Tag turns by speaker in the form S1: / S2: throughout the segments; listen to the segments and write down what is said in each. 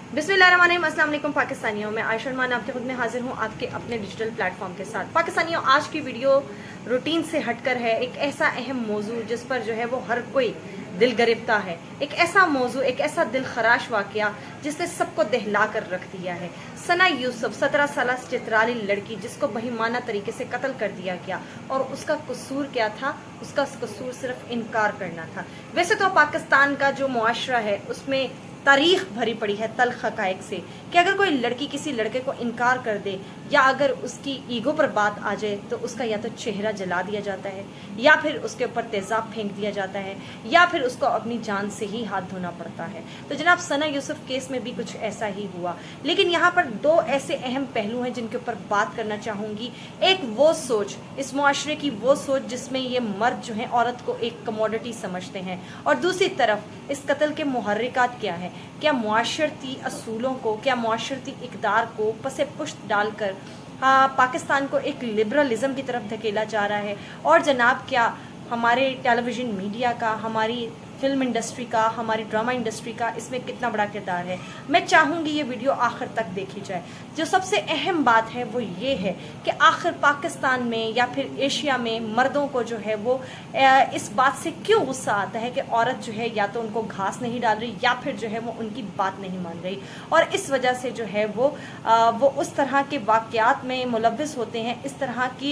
S1: बिस्मिल्लाहिर्रहमानिर्रहीम। अस्सलाम वालेकुम पाकिस्तानियों, मैं आयशा मान आपके खुद में हाजिर हूँ आपके अपने डिजिटल प्लेटफॉर्म के साथ। पाकिस्तानियों, आज की वीडियो रूटीन से हटकर है, एक ऐसा अहम मौजू जिस पर जो है वो हर कोई दिल गिरफ्ता है, एक ऐसा मौजू, एक ऐसा दिल खराश वाकया जिसने सबको दहला कर रख दिया है। सना यूसुफ 17 साल चित्राली लड़की जिसको बेईमाना तरीके से कत्ल कर दिया गया, और उसका कसूर क्या था? उसका कसूर सिर्फ इनकार करना था। वैसे तो पाकिस्तान का जो मुआशरा है उसमें तारीख भरी पड़ी है तल्ख हकायक से कि अगर कोई लड़की किसी लड़के को इनकार कर दे या अगर उसकी ईगो पर बात आ जाए तो उसका या तो चेहरा जला दिया जाता है, या फिर उसके ऊपर तेजाब फेंक दिया जाता है, या फिर उसको अपनी जान से ही हाथ धोना पड़ता है। तो जनाब सना यूसुफ केस में भी कुछ ऐसा ही हुआ। लेकिन यहाँ पर दो ऐसे अहम पहलू हैं जिनके ऊपर बात करना चाहूँगी। एक वो सोच, इस मुआशरे की वो सोच जिसमें ये मर्द जो है औरत को एक कमोडिटी समझते हैं, और दूसरी तरफ इस कत्ल के मुहर्रिकात क्या है। क्या मुआशरती असूलों को, क्या मुआशरती इक़दार को पसे पुश्त डालकर पाकिस्तान को एक लिबरलिज्म की तरफ धकेला जा रहा है। और जनाब क्या हमारे टेलीविज़न मीडिया का, हमारी फिल्म इंडस्ट्री का, हमारी ड्रामा इंडस्ट्री का इसमें कितना बड़ा किरदार है। मैं चाहूँगी ये वीडियो आखिर तक देखी जाए। जो सबसे अहम बात है वो ये है कि आखिर पाकिस्तान में या फिर एशिया में मर्दों को जो है वो इस बात से क्यों गुस्सा आता है कि औरत जो है या तो उनको घास नहीं डाल रही या फिर जो है वो उनकी बात नहीं मान रही, और इस वजह से जो है वो उस तरह के वाक़यात में मुलव्विस होते हैं, इस तरह की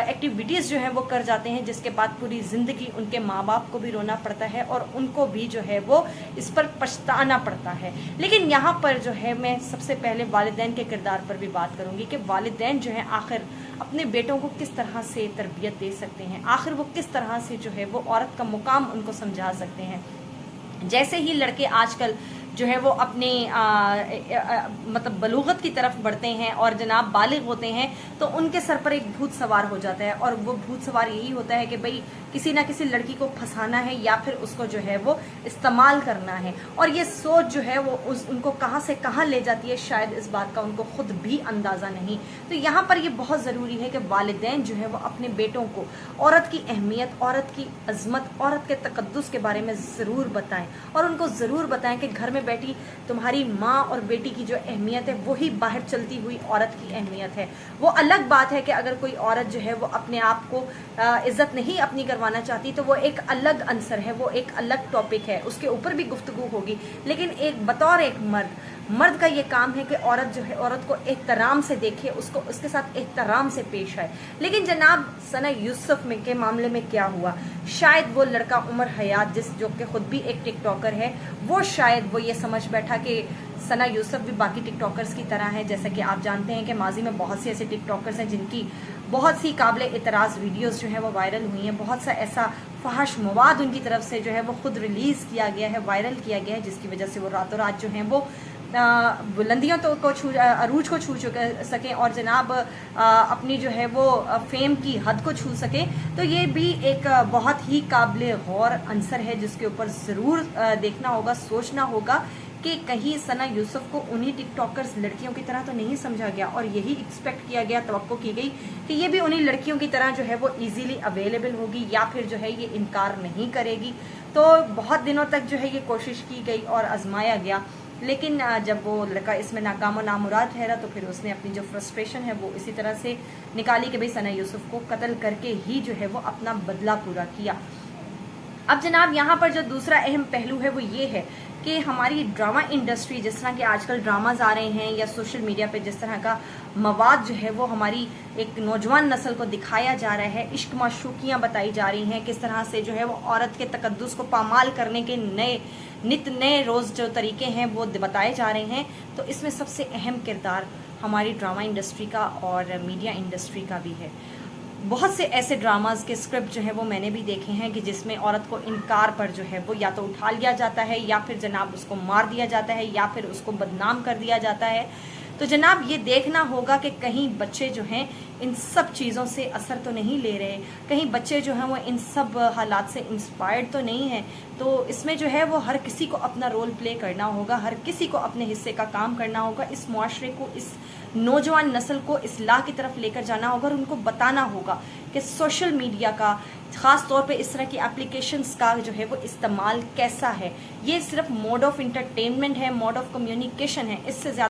S1: एक्टिविटीज़ जो हैं वो कर जाते हैं जिसके बाद पूरी ज़िंदगी उनके माँ बाप को भी रोना पड़ता है और उनको भी जो है वो इस पर पछताना पड़ता है। लेकिन यहाँ पर जो है मैं सबसे पहले वालिदैन के किरदार पर भी बात करूँगी कि वालिदैन जो है आखिर अपने बेटों को किस तरह से तरबियत दे सकते हैं, आखिर वो किस तरह से जो है वो औरत का मुकाम उनको समझा सकते हैं। जैसे ही लड़के आजकल जो है वो अपने मतलब बलूगत की तरफ बढ़ते हैं और जनाब बालिग होते हैं तो उनके सर पर एक भूत सवार हो जाता है, और वो भूत सवार यही होता है कि भाई किसी ना किसी लड़की को फंसाना है या फिर उसको जो है वो इस्तेमाल करना है। और ये सोच जो है वो उनको कहाँ से कहाँ ले जाती है, शायद इस बात का उनको खुद भी अंदाज़ा नहीं। तो यहाँ पर ये बहुत ज़रूरी है कि वालिदैन जो है वो अपने बेटों को औरत की अहमियत, औरत की अज़मत, औरत के तक़द्दुस के बारे में ज़रूर बताएं, और उनको ज़रूर बताएं कि घर में बैठी तुम्हारी माँ और बेटी की जो अहमियत है वही बाहर चलती हुई औरत की अहमियत है। वो अलग बात है कि अगर कोई औरत जो है वो अपने आप को इज्जत नहीं अपनी करवाना चाहती तो वो एक अलग आंसर है, वो एक अलग टॉपिक है, उसके ऊपर भी गुफ्तगू होगी। लेकिन एक बतौर एक मर्द का ये काम है कि औरत जो है औरत को एहतराम से देखे, उसको उसके साथ एहतराम से पेश आए। लेकिन जनाब सना यूसुफ में के मामले में क्या हुआ, शायद वो लड़का उमर हयात जो कि खुद भी एक टिकटॉकर है, वो शायद वो ये समझ बैठा कि सना यूसुफ भी बाकी टिकटॉकर्स की तरह है। जैसा कि आप जानते हैं कि माजी में बहुत सी ऐसे टिकटॉकर्स हैं जिनकी बहुत सी काबिल एतराज़ वीडियोस जो हैं वो वायरल हुई हैं, बहुत सा ऐसा फहश मवाद उनकी तरफ से जो है वो खुद रिलीज़ किया गया है, वायरल किया गया है, जिसकी वजह से वो रातों रात जो हैं वो बुलंदियों तो को अरूज को छू सकें और जनाब अपनी जो है वो फेम की हद को छू सकें। तो ये भी एक बहुत ही काबिल गौर अंसर है जिसके ऊपर ज़रूर देखना होगा, सोचना होगा कि कहीं सना यूसुफ को उन्हीं टिकटॉकर्स लड़कियों की तरह तो नहीं समझा गया, और यही एक्सपेक्ट किया गया, तवक्को की गई कि ये भी उन्हीं लड़कियों की तरह जो है वो इजीली अवेलेबल होगी या फिर जो है ये इनकार नहीं करेगी। तो बहुत दिनों तक जो है ये कोशिश की गई और आजमाया गया, लेकिन जब वो लड़का इसमें नाकाम और नामुराद ठहरा तो फिर उसने अपनी जो फ्रस्ट्रेशन है वो इसी तरह से निकाली कि भाई सना यूसुफ को कत्ल करके ही जो है वो अपना बदला पूरा किया। अब जनाब यहाँ पर जो दूसरा अहम पहलू है वो ये है कि हमारी ड्रामा इंडस्ट्री, जिस तरह के आजकल ड्रामाज आ रहे हैं या सोशल मीडिया पे जिस तरह का मवाद जो है वो हमारी एक नौजवान नस्ल को दिखाया जा रहा है, इश्क माशूकियाँ बताई जा रही हैं, किस तरह से जो है वो औरत के तकद्दुस को पामाल करने के नित नए रोज़ जो तरीके हैं वो बताए जा रहे हैं। तो इसमें सबसे अहम किरदार हमारी ड्रामा इंडस्ट्री का और मीडिया इंडस्ट्री का भी है। बहुत से ऐसे ड्रामाज के स्क्रिप्ट जो है वो मैंने भी देखे हैं कि जिसमें औरत को इनकार पर जो है वो या तो उठा लिया जाता है या फिर जनाब उसको मार दिया जाता है या फिर उसको बदनाम कर दिया जाता है। تو جناب یہ دیکھنا ہوگا کہ کہیں بچے جو ہیں ان سب چیزوں سے اثر تو نہیں لے رہے، کہیں بچے جو ہیں وہ ان سب حالات سے انسپائرڈ تو نہیں ہیں. تو اس میں جو ہے وہ ہر کسی کو اپنا رول پلے کرنا ہوگا، ہر کسی کو اپنے حصے کا کام کرنا ہوگا، اس معاشرے کو، اس نوجوان نسل کو اصلاح کی طرف لے کر جانا ہوگا، اور ان کو بتانا ہوگا کہ سوشل میڈیا کا، خاص طور پہ اس طرح کی اپلیکیشنز کا جو ہے وہ استعمال کیسا ہے. یہ صرف موڈ آف انٹرٹینمنٹ ہے، موڈ آف کمیونیکیشن ہے، اس سے زیادہ